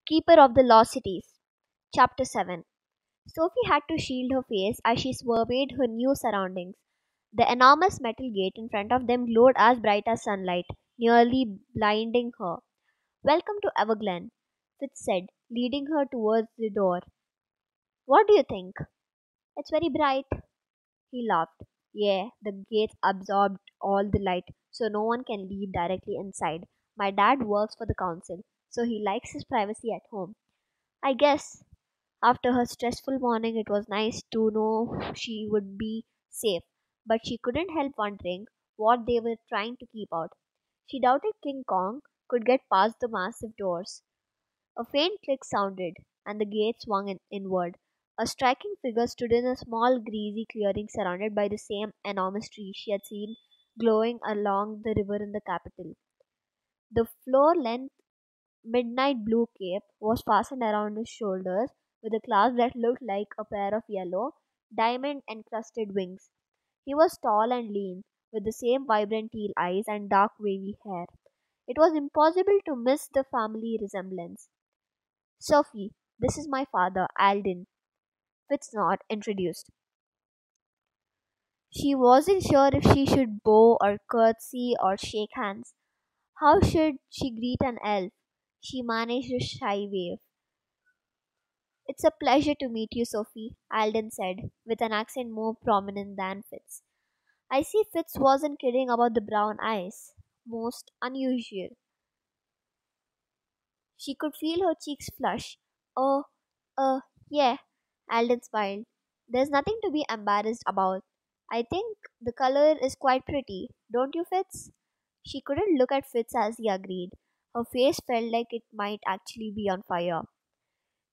Keeper of the Lost Cities. Chapter 7. Sophie had to shield her face as she surveyed her new surroundings. The enormous metal gate in front of them glowed as bright as sunlight, nearly blinding her. Welcome to Everglen, Fitz said, leading her towards the door. What do you think? It's very bright. He laughed. Yeah, the gates absorbed all the light, so no one can leave directly inside. My dad works for the council, so he likes his privacy at home. I guess after her stressful morning, it was nice to know she would be safe, but she couldn't help wondering what they were trying to keep out. She doubted King Kong could get past the massive doors. A faint click sounded, and the gate swung inward. A striking figure stood in a small, greasy clearing surrounded by the same enormous tree she had seen glowing along the river in the capital. The floor length midnight blue cape was fastened around his shoulders with a clasp that looked like a pair of yellow, diamond encrusted wings. He was tall and lean, with the same vibrant teal eyes and dark wavy hair. It was impossible to miss the family resemblance. Sophie, this is my father, Alden, Fitznot introduced. She wasn't sure if she should bow or curtsy or shake hands. How should she greet an elf? She managed a shy wave. It's a pleasure to meet you, Sophie, Alden said, with an accent more prominent than Fitz. I see Fitz wasn't kidding about the brown eyes. Most unusual. She could feel her cheeks flush. Oh, yeah, Alden smiled. There's nothing to be embarrassed about. I think the color is quite pretty, don't you, Fitz? She couldn't look at Fitz as he agreed. Her face felt like it might actually be on fire.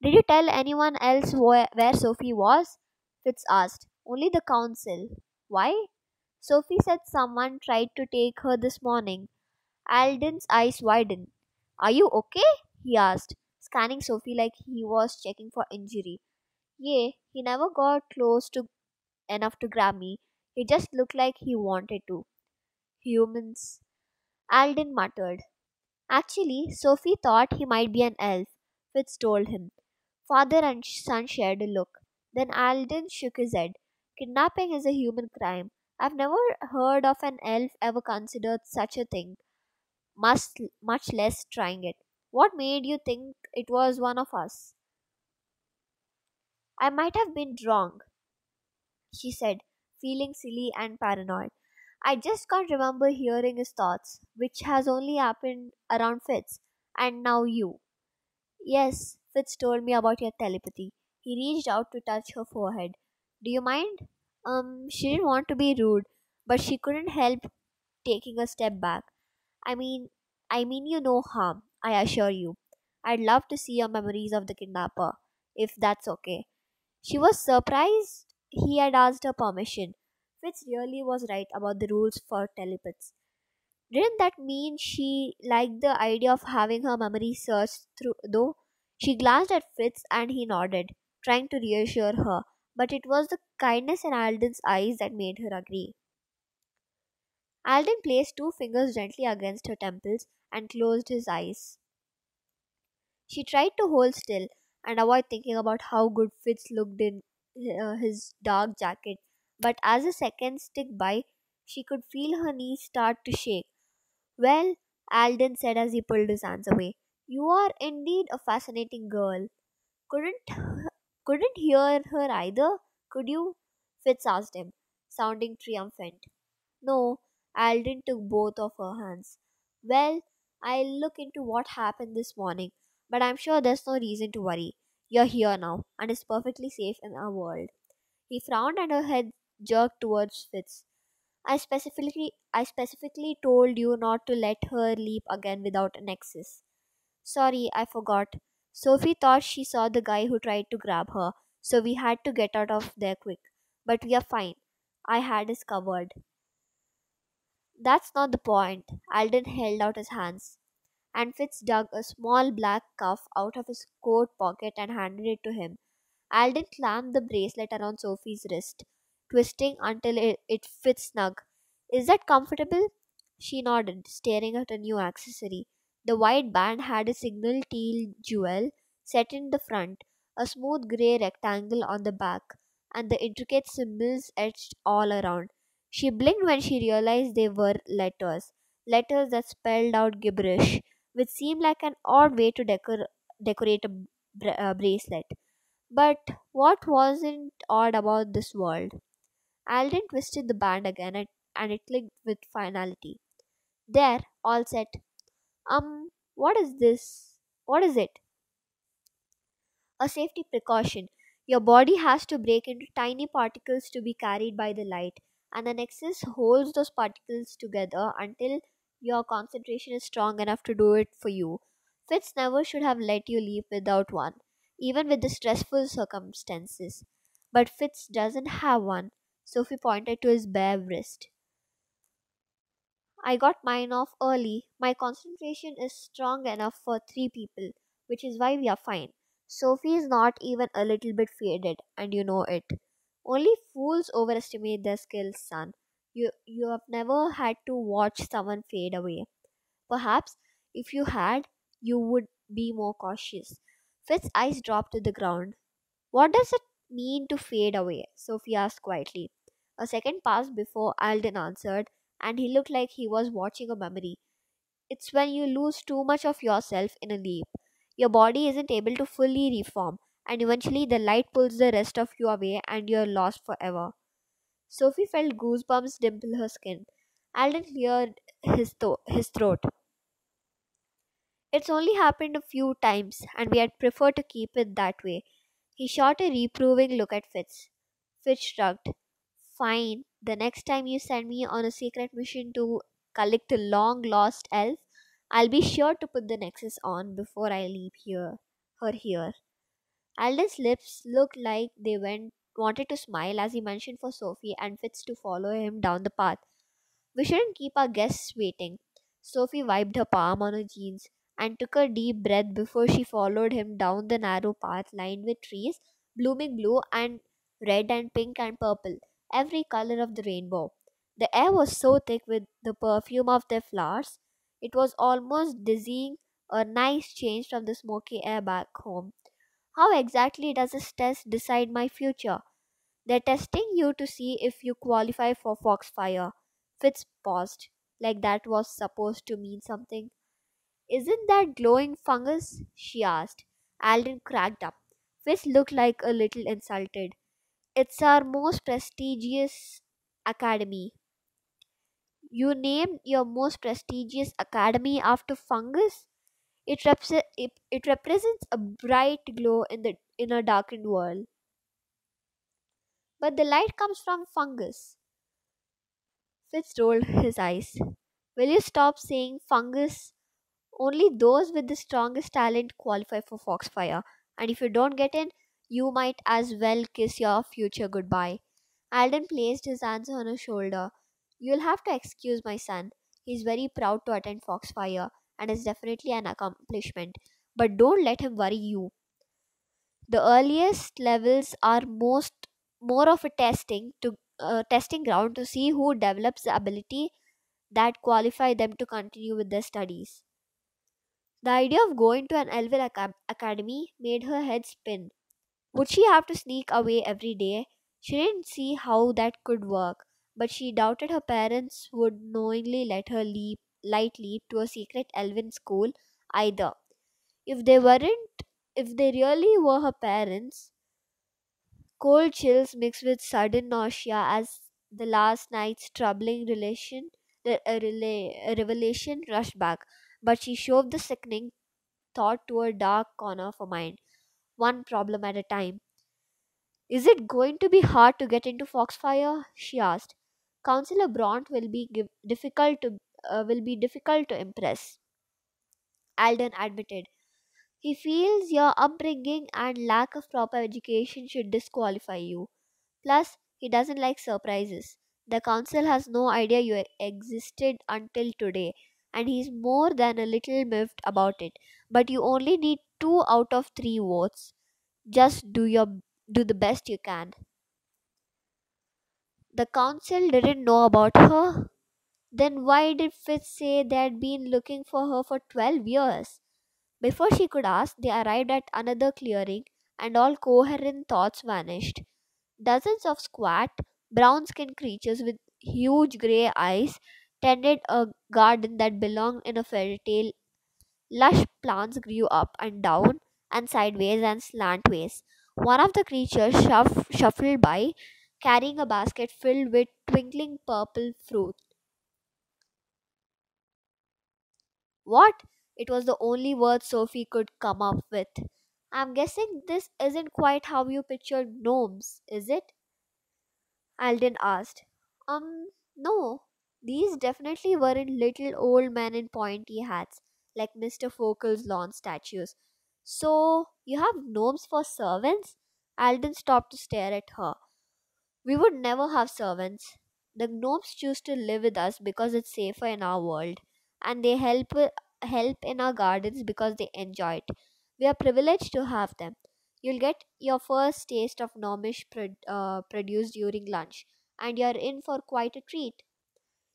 Did you tell anyone else where Sophie was? Fitz asked. Only the council. Why? Sophie said someone tried to take her this morning. Alden's eyes widened. Are you okay? He asked, scanning Sophie like he was checking for injury. Yeah, he never got close to enough to grab me. He just looked like he wanted to. Humans. Alden muttered. Actually, Sophie thought he might be an elf, Fitz told him. Father and son shared a look. Then Alden shook his head. Kidnapping is a human crime. I've never heard of an elf ever considered such a thing, much less trying it. What made you think it was one of us? I might have been wrong, she said, feeling silly and paranoid. I just can't remember hearing his thoughts, which has only happened around Fitz, and now you. Yes, Fitz told me about your telepathy. He reached out to touch her forehead. Do you mind? She didn't want to be rude, but she couldn't help taking a step back. I mean, I mean you no harm, I assure you. I'd love to see your memories of the kidnapper, if that's okay. She was surprised he had asked her permission. Fitz really was right about the rules for telepaths. Didn't that mean she liked the idea of having her memory searched through, though? She glanced at Fitz and he nodded, trying to reassure her, but it was the kindness in Alden's eyes that made her agree. Alden placed two fingers gently against her temples and closed his eyes. She tried to hold still and avoid thinking about how good Fitz looked in his dark jacket, but as the seconds ticked by, she could feel her knees start to shake. Well, Alden said as he pulled his hands away, you are indeed a fascinating girl. Couldn't couldn't hear her either, could you? Fitz asked him, sounding triumphant. No, Alden took both of her hands. Well, I'll look into what happened this morning, but I'm sure there's no reason to worry. You're here now, and it's perfectly safe in our world. He frowned and her head jerked towards Fitz. I specifically told you not to let her leap again without a nexus. Sorry, I forgot. Sophie thought she saw the guy who tried to grab her, so we had to get out of there quick. But we are fine. I had us covered. That's not the point. Alden held out his hands, and Fitz dug a small black cuff out of his coat pocket and handed it to him. Alden clamped the bracelet around Sophie's wrist, twisting until it fit snug. Is that comfortable? She nodded, staring at a new accessory. The white band had a single teal jewel set in the front, a smooth grey rectangle on the back, and the intricate symbols etched all around. She blinked when she realized they were letters that spelled out gibberish, which seemed like an odd way to decorate a bracelet. But what wasn't odd about this world? Alden twisted the band again and it clicked with finality. There, all set. What is this? What is it? A safety precaution. Your body has to break into tiny particles to be carried by the light, and the nexus holds those particles together until your concentration is strong enough to do it for you. Fitz never should have let you leave without one, even with the stressful circumstances. But Fitz doesn't have one. Sophie pointed to his bare wrist. I got mine off early. My concentration is strong enough for three people, which is why we are fine. Sophie is not even a little bit faded, and you know it. Only fools overestimate their skills, son. You have never had to watch someone fade away. Perhaps if you had, you would be more cautious. Fitz's eyes dropped to the ground. What does it mean to fade away? Sophie asked quietly. A second passed before Alden answered, and he looked like he was watching a memory. It's when you lose too much of yourself in a leap. Your body isn't able to fully reform, and eventually the light pulls the rest of you away and you're lost forever. Sophie felt goosebumps dimple her skin. Alden cleared his throat. It's only happened a few times, and we had preferred to keep it that way. He shot a reproving look at Fitz. Fitz shrugged. Fine, the next time you send me on a secret mission to collect a long lost elf, I'll be sure to put the nexus on before I leave here. Alden's lips looked like they wanted to smile as he motioned for Sophie and Fitz to follow him down the path. We shouldn't keep our guests waiting. Sophie wiped her palm on her jeans and took a deep breath before she followed him down the narrow path lined with trees, blooming blue and red and pink and purple, every color of the rainbow. The air was so thick with the perfume of their flowers, it was almost dizzying, a nice change from the smoky air back home. How exactly does this test decide my future? They're testing you to see if you qualify for Foxfire. Fitz paused, like that was supposed to mean something. Isn't that glowing fungus? She asked. Alden cracked up. Fitz looked like a little insulted. It's our most prestigious academy. You named your most prestigious academy after fungus? It represents a bright glow in a darkened world. But the light comes from fungus. Fitz rolled his eyes. Will you stop saying fungus? Only those with the strongest talent qualify for Foxfire, and if you don't get in, you might as well kiss your future goodbye. Alden placed his hands on her shoulder. You'll have to excuse my son. He's very proud to attend Foxfire, and it's definitely an accomplishment. But don't let him worry you. The earliest levels are more of a testing ground to see who develops the ability that qualify them to continue with their studies. The idea of going to an Elven academy made her head spin. Would she have to sneak away every day? She didn't see how that could work, but she doubted her parents would knowingly let her leap lightly to a secret Elven school either. If they weren't, if they really were her parents, cold chills mixed with sudden nausea as the last night's troubling revelation rushed back, but she shoved the sickening thought to a dark corner of her mind, one problem at a time. Is it going to be hard to get into Foxfire? She asked. Counselor Bront will be difficult to impress. Alden admitted. He feels your upbringing and lack of proper education should disqualify you. Plus, he doesn't like surprises. The council has no idea you existed until today, and he's more than a little miffed about it. But you only need 2 out of 3 votes. Just do the best you can. The council didn't know about her. Then why did Fitz say they'd been looking for her for 12 years? Before she could ask, they arrived at another clearing, and all coherent thoughts vanished. Dozens of squat, brown skinned creatures with huge grey eyes tended a garden that belonged in a fairy tale. Lush plants grew up and down and sideways and slantways. One of the creatures shuffled by, carrying a basket filled with twinkling purple fruit. What? It was the only word Sophie could come up with. I'm guessing this isn't quite how you pictured gnomes, is it? Alden asked. No. These definitely weren't little old men in pointy hats like Mr. Focal's lawn statues. So, you have gnomes for servants? Alden stopped to stare at her. We would never have servants. The gnomes choose to live with us because it's safer in our world, and they help in our gardens because they enjoy it. We are privileged to have them. You'll get your first taste of gnomish produce during lunch, and you're in for quite a treat.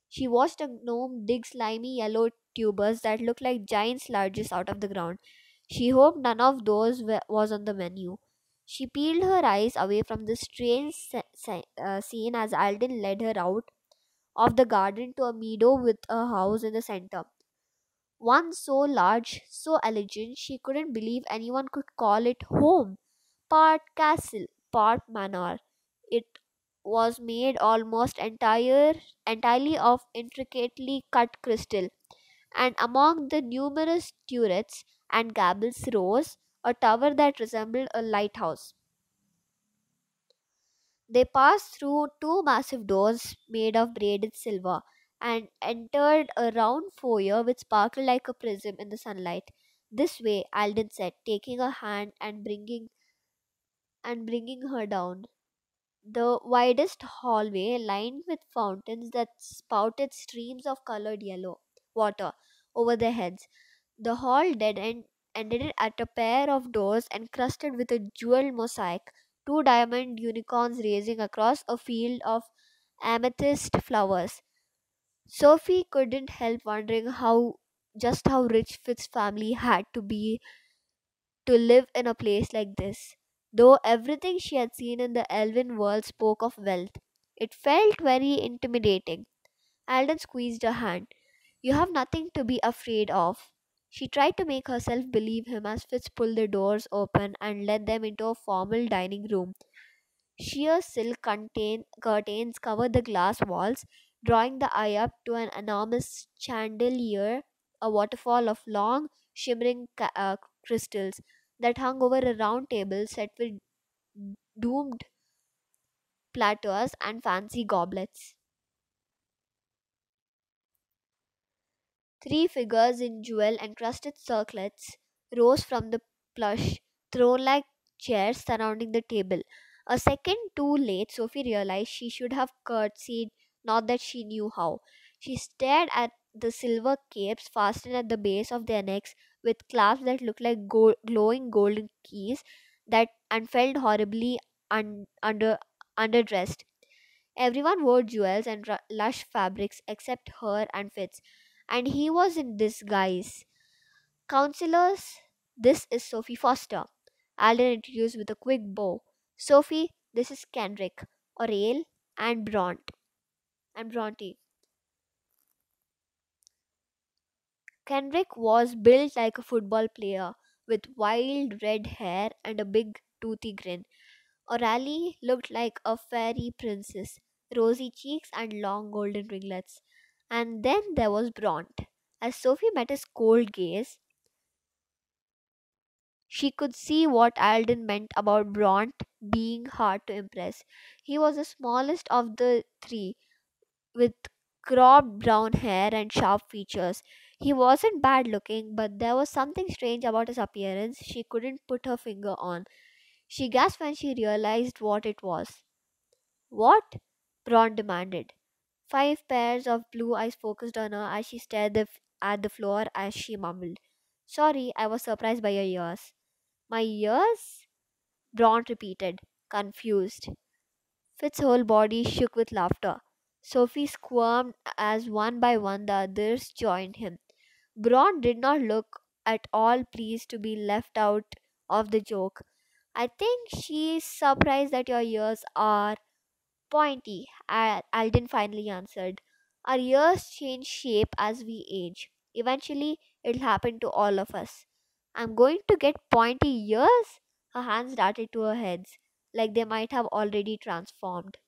She watched a gnome dig slimy yellow tubers that looked like giant sludges out of the ground. She hoped none of those was on the menu. She peeled her eyes away from the strange scene as Alden led her out of the garden to a meadow with a house in the center. One so large, so elegant, she couldn't believe anyone could call it home. Part castle, part manor. It was made entirely of intricately cut crystal, and among the numerous turrets and gables rose a tower that resembled a lighthouse. They passed through two massive doors made of braided silver and entered a round foyer which sparkled like a prism in the sunlight. This way, Alden said, taking her hand and bringing her down. The widest hallway, lined with fountains that spouted streams of colored yellow water over their heads. The hall ended at a pair of doors encrusted with a jeweled mosaic, two diamond unicorns raising across a field of amethyst flowers. Sophie couldn't help wondering how rich Fitz's family had to be to live in a place like this. Though everything she had seen in the elven world spoke of wealth, it felt very intimidating. Alden squeezed her hand. You have nothing to be afraid of. She tried to make herself believe him as Fitz pulled the doors open and led them into a formal dining room. Sheer silk curtains covered the glass walls, drawing the eye up to an enormous chandelier, a waterfall of long, shimmering crystals that hung over a round table set with domed platters and fancy goblets. Three figures in jewel encrusted circlets rose from the plush, throne like chairs surrounding the table. A second too late, Sophie realized she should have curtsied, not that she knew how. She stared at the silver capes fastened at the base of their necks with clasps that looked like glowing golden keys that and felt horribly underdressed. Everyone wore jewels and lush fabrics except her and Fitz, and he was in disguise. Counselors, this is Sophie Foster. Alden introduced with a quick bow. Sophie, this is Kendrick, Aurel, and Bronte. Kendrick was built like a football player with wild red hair and a big toothy grin. O'Reilly looked like a fairy princess, rosy cheeks and long golden ringlets. And then there was Bront. As Sophie met his cold gaze, she could see what Alden meant about Bront being hard to impress. He was the smallest of the three, with cropped brown hair and sharp features. He wasn't bad looking, but there was something strange about his appearance she couldn't put her finger on. She gasped when she realized what it was. What? Braun demanded. Five pairs of blue eyes focused on her as she stared at the floor as she mumbled. Sorry, I was surprised by your ears. My ears? Braun repeated, confused. Fitz's whole body shook with laughter. Sophie squirmed as one by one the others joined him. Braun did not look at all pleased to be left out of the joke. I think she's surprised that your ears are pointy, Alden finally answered. Our ears change shape as we age. Eventually, it'll happen to all of us. I'm going to get pointy ears? Her hands darted to her heads, like they might have already transformed.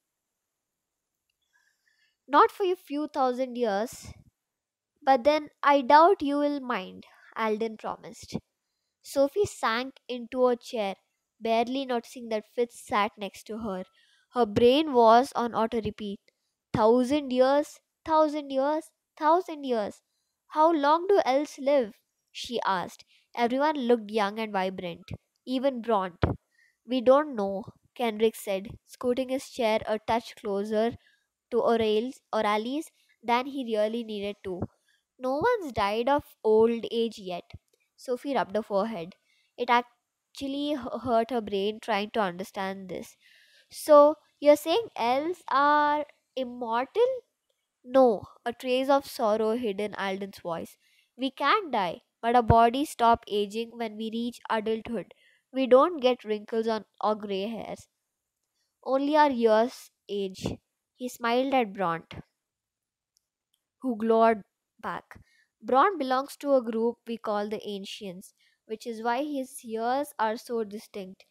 Not for a few thousand years, but then I doubt you will mind, Alden promised. Sophie sank into a chair, barely noticing that Fitz sat next to her. Her brain was on auto repeat. 1,000 years, 1,000 years, 1,000 years. How long do elves live? She asked. Everyone looked young and vibrant, even Bront. We don't know, Kendrick said, scooting his chair a touch closer to Orales than he really needed to. No one's died of old age yet. Sophie rubbed her forehead. It actually hurt her brain trying to understand this. So, you're saying elves are immortal? No, a trace of sorrow hid in Alden's voice. We can die, but our bodies stop aging when we reach adulthood. We don't get wrinkles on or gray hairs. Only our years age. He smiled at Bront, who glowered back. Braun belongs to a group we call the Ancients, which is why his ears are so distinct.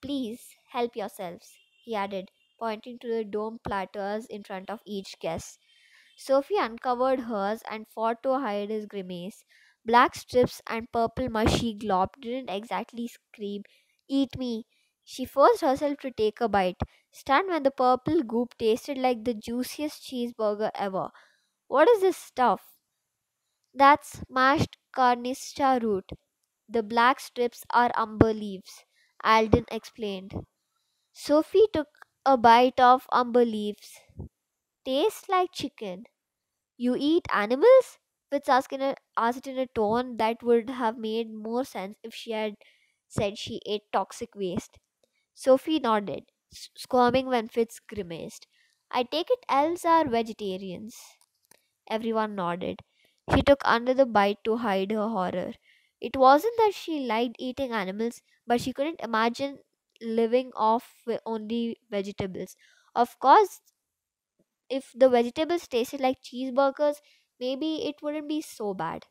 Please help yourselves, he added, pointing to the dome platters in front of each guest. Sophie uncovered hers and fought to hide his grimace. Black strips and purple mushy glob didn't exactly scream, "Eat me!" She forced herself to take a bite, stunned when the purple goop tasted like the juiciest cheeseburger ever. What is this stuff? That's mashed carnista root. The black strips are umber leaves, Alden explained. Sophie took a bite of umber leaves. Tastes like chicken. You eat animals? Asked in a tone that would have made more sense if she had said she ate toxic waste. Sophie nodded, squirming when Fitz grimaced. I take it elves are vegetarians. Everyone nodded. She took another bite to hide her horror. It wasn't that she liked eating animals, but she couldn't imagine living off only vegetables. Of course, if the vegetables tasted like cheeseburgers, maybe it wouldn't be so bad.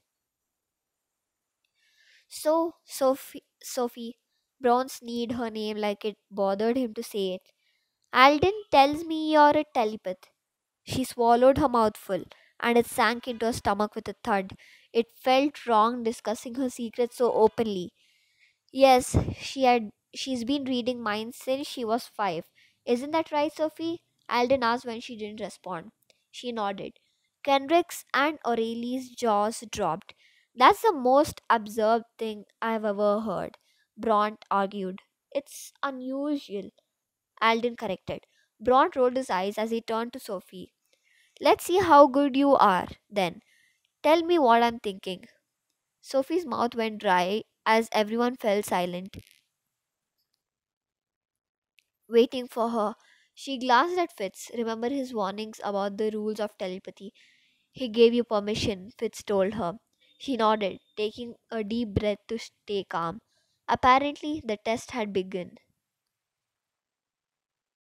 So, Sophie, Braun sneered her name like it bothered him to say it. Alden tells me you're a telepath. She swallowed her mouthful, and it sank into her stomach with a thud. It felt wrong discussing her secret so openly. Yes, she's been reading minds since she was 5. Isn't that right, Sophie? Alden asked when she didn't respond. She nodded. Kendrick's and Aurelie's jaws dropped. That's the most absurd thing I've ever heard, Bront argued. It's unusual, Alden corrected. Bront rolled his eyes as he turned to Sophie. Let's see how good you are, then. Tell me what I'm thinking. Sophie's mouth went dry as everyone fell silent, waiting for her. She glanced at Fitz. Remember his warnings about the rules of telepathy? He gave you permission, Fitz told her. She nodded, taking a deep breath to stay calm. Apparently, the test had begun.